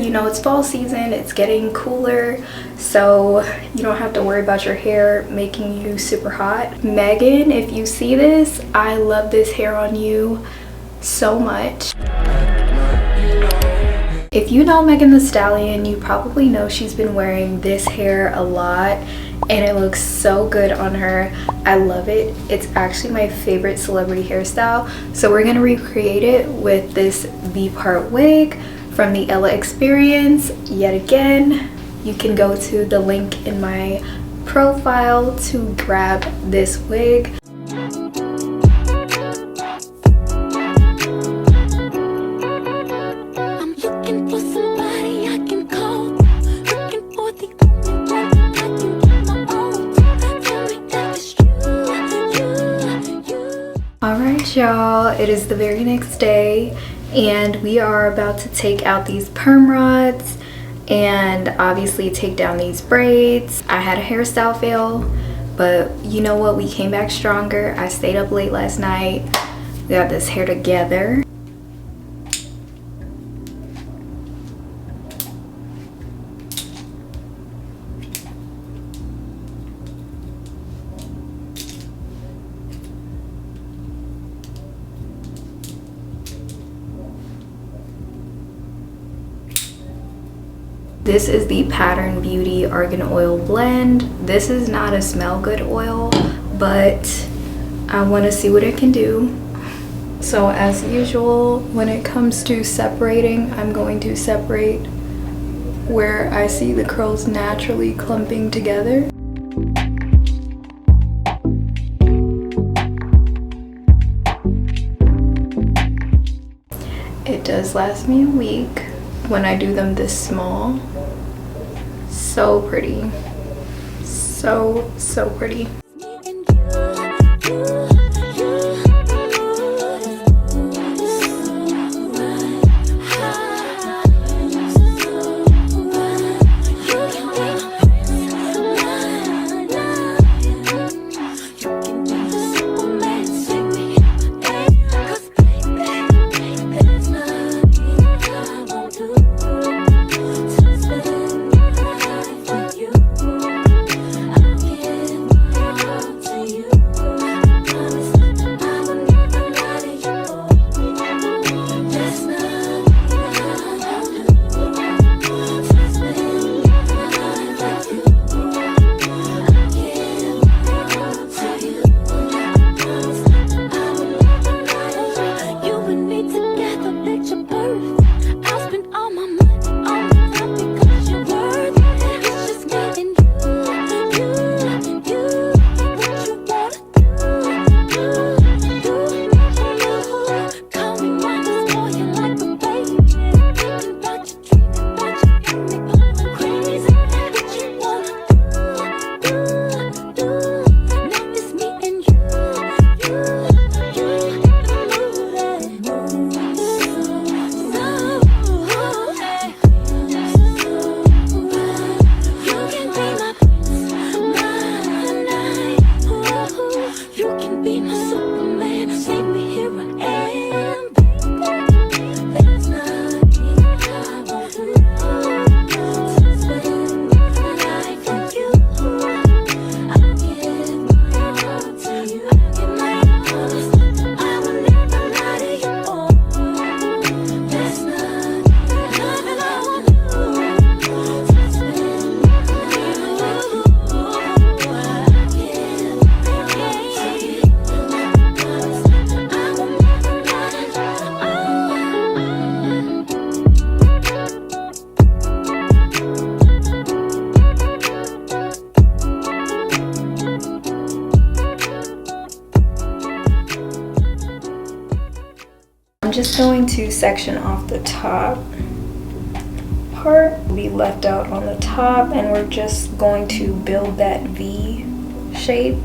you know, it's fall season, it's getting cooler, so you don't have to worry about your hair making you super hot. Megan, if you see this, I love this hair on you so much. If you know Megan Thee Stallion, you probably know she's been wearing this hair a lot and it looks so good on her. I love it. It's actually my favorite celebrity hairstyle. So we're gonna recreate it with this V-part wig from the Ella Experience. Yet again, you can go to the link in my profile to grab this wig. Alright y'all, it is the very next day and we are about to take out these perm rods and obviously take down these braids. I had a hairstyle fail, but you know what, we came back stronger. I stayed up late last night. We got this hair together. This is the Pattern Beauty Argan Oil Blend. This is not a smell good oil, but I want to see what it can do. So as usual, when it comes to separating, I'm going to separate where I see the curls naturally clumping together. It does last me a week when I do them this small. So pretty. So pretty. I'm just going to section off the top part we left out on the top, and we're just going to build that V shape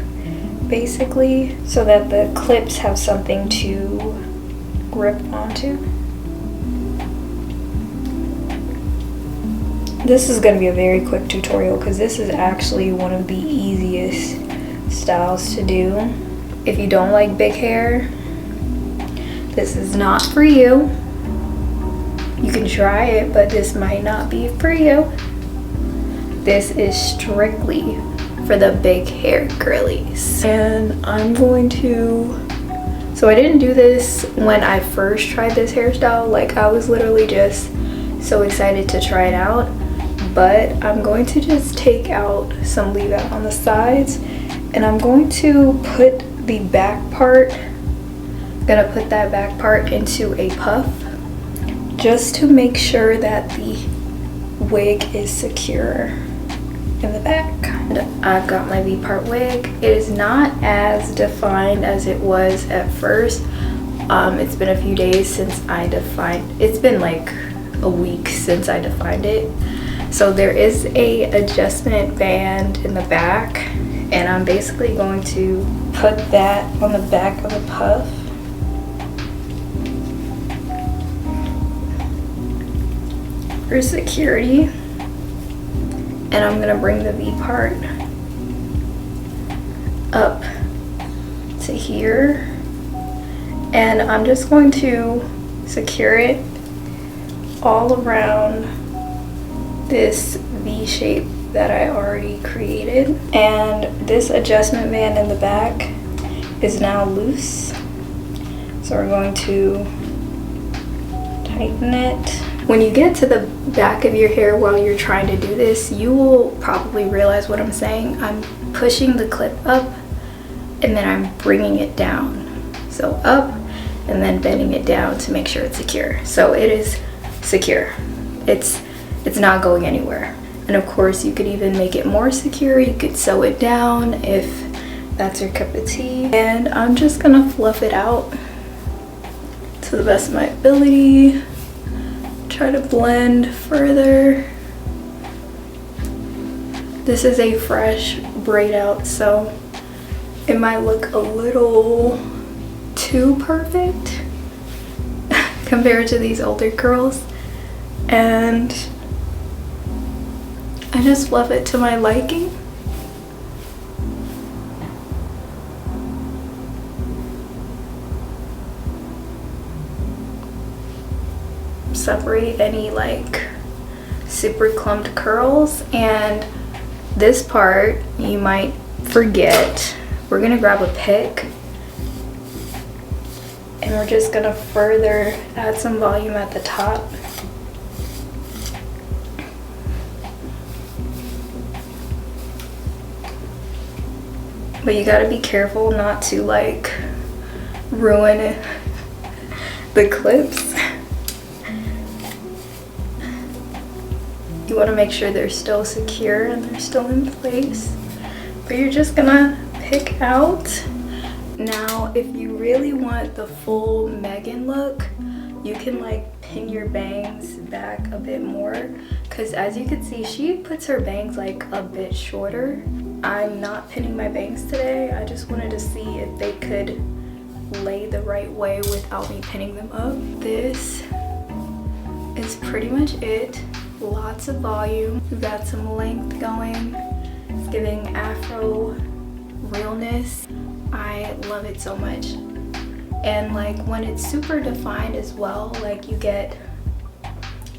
basically so that the clips have something to grip onto. This is going to be a very quick tutorial because this is actually one of the easiest styles to do. If you don't like big hair, this is not for you. You can try it, but this might not be for you. This is strictly for the big hair girlies. And I'm going to, so I didn't do this when I first tried this hairstyle. Like, I was literally just so excited to try it out. But I'm going to just take out some leave out on the sides, and I'm going to put the back part, gonna put that back part into a puff just to make sure that the wig is secure in the back. And I've got my V-part wig. It is not as defined as it was at first. It's been a few days since I defined, it's been like a week since I defined it. So there is a adjustment band in the back, and I'm basically going to put that on the back of the puff. For security. And I'm gonna bring the V part up to here, and I'm just going to secure it all around this V shape that I already created. And this adjustment band in the back is now loose, so we're going to tighten it. When you get to the back of your hair while you're trying to do this, you will probably realize what I'm saying. I'm pushing the clip up and then I'm bringing it down. So up and then bending it down to make sure it's secure. So it is secure. It's not going anywhere. And of course, you could even make it more secure. You could sew it down if that's your cup of tea. And I'm just gonna fluff it out to the best of my ability. Try to blend further. This is a fresh braid out, so it might look a little too perfect compared to these older curls. And I just fluff it to my liking. Separate any like super clumped curls, and this part you might forget. We're gonna grab a pick and we're just gonna further add some volume at the top. But you gotta be careful not to like ruin the clips. You want to make sure they're still secure and they're still in place. But you're just gonna pick out. Now, if you really want the full Megan look, you can like pin your bangs back a bit more, because as you can see, she puts her bangs like a bit shorter. I'm not pinning my bangs today. I just wanted to see if they could lay the right way without me pinning them up. This is pretty much it. Lots of volume. We've got some length going. It's giving afro realness. I love it so much. And like when it's super defined as well, like you get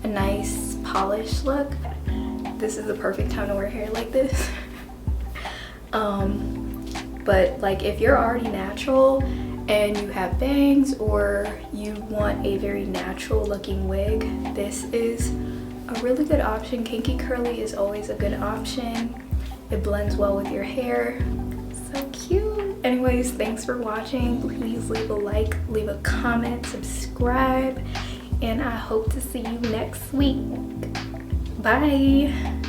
a nice polished look. This is the perfect time to wear hair like this. But like if you're already natural and you have bangs, or you want a very natural looking wig, this is a really good option. Kinky curly is always a good option. It blends well with your hair. So cute. Anyways, thanks for watching. Please leave a like, leave a comment, subscribe, and I hope to see you next week. Bye.